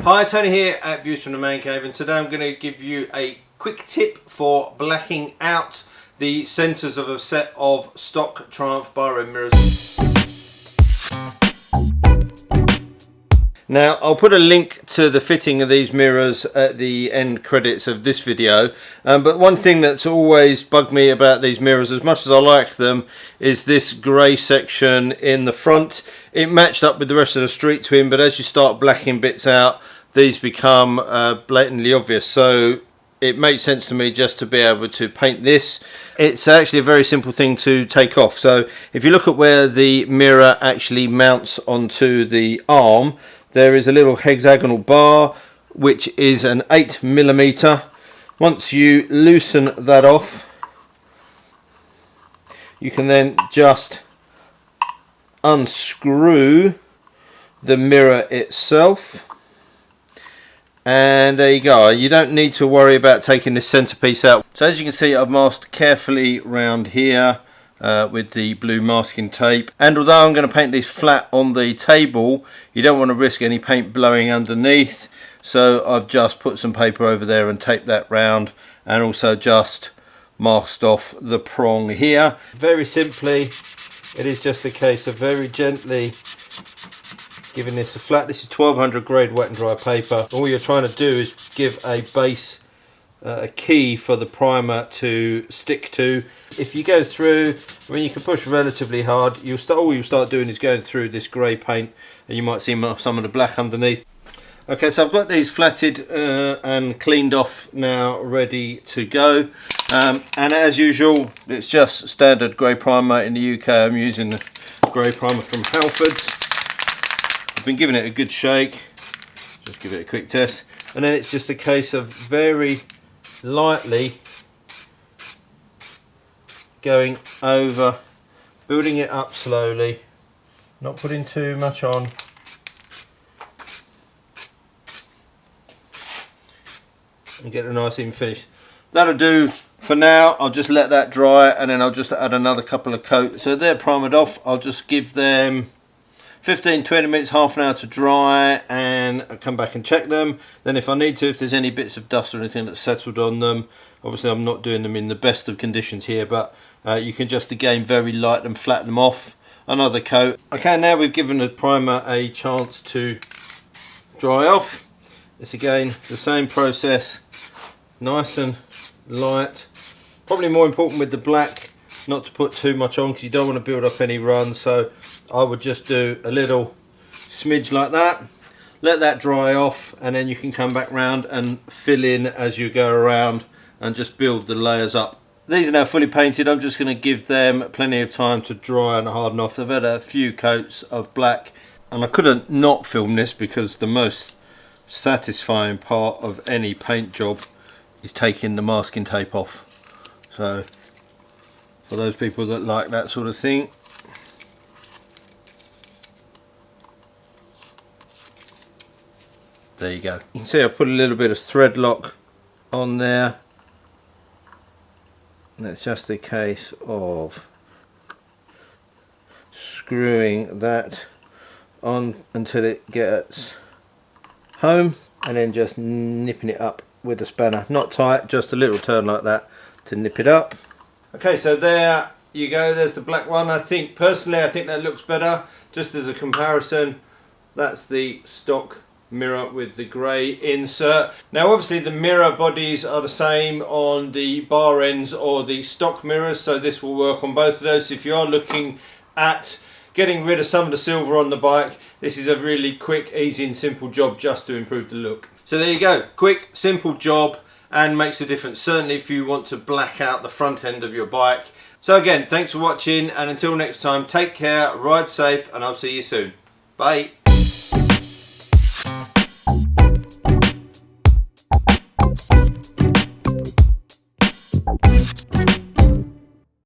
Hi, Tony here at Views from the Man Cave, and today I'm going to give you a quick tip for blacking out the centres of a set of stock Triumph bar end mirrors. Now I'll put a link to the fitting of these mirrors at the end credits of this video, but one thing that's always bugged me about these mirrors, as much as I like them, is this grey section in the front. It matched up with the rest of the street twin, but as you start blacking bits out, these become blatantly obvious. So it makes sense to me just to be able to paint this. It's actually a very simple thing to take off. So if you look at where the mirror actually mounts onto the arm, there is a little hexagonal bar which is an 8mm. Once you loosen that off, you can then just unscrew the mirror itself, and there you go. You don't need to worry about taking this centerpiece out. So as you can see, I've masked carefully round here with the blue masking tape, and although I'm going to paint these flat on the table, you don't want to risk any paint blowing underneath, so I've just put some paper over there and taped that round, and also just masked off the prong here. Very simply, it is just a case of very gently giving this a flat. This is 1200 grade wet and dry paper. All you're trying to do is give a base, a key for the primer to stick to. If you go through, I mean, you can push relatively hard. All you'll start doing is going through this grey paint, and you might see some of the black underneath. Okay, so I've got these flatted and cleaned off now, ready to go. And as usual, it's just standard grey primer. In the UK, I'm using the grey primer from Halford's. I've been giving it a good shake. Just give it a quick test, and then it's just a case of very lightly going over, building it up slowly, not putting too much on. And get a nice even finish. That'll do for now. I'll just let that dry, and then I'll just add another couple of coats. So they're primered off. I'll just give them 15-20 minutes, half an hour to dry, and I'll come back and check them. Then if I need to, if there's any bits of dust or anything that's settled on them, obviously I'm not doing them in the best of conditions here, but you can just again very light and flatten them off. Another coat. Okay, now we've given the primer a chance to dry off. It's again the same process, nice and light. Probably more important with the black not to put too much on, because you don't want to build up any run. So I would just do a little smidge like that, let that dry off, and then you can come back round and fill in as you go around and just build the layers up. These are now fully painted. I'm just going to give them plenty of time to dry and harden off. I've had a few coats of black, and I couldn't not film this because the most satisfying part of any paint job is taking the masking tape off. So for those people that like that sort of thing, there you go. You can see I put a little bit of thread lock on there. And it's just a case of screwing that on until it gets home, and then just nipping it up with a spanner. Not tight, just a little turn like that to nip it up. Okay, so there you go. There's the black one. Personally, I think that looks better. Just as a comparison, that's the stock mirror with the grey insert. Now obviously the mirror bodies are the same on the bar ends or the stock mirrors, so this will work on both of those. If you are looking at getting rid of some of the silver on the bike, this is a really quick, easy and simple job just to improve the look. So there you go, quick, simple job, and makes a difference, certainly if you want to black out the front end of your bike. So again, thanks for watching, and until next time, take care, ride safe, and I'll see you soon. Bye.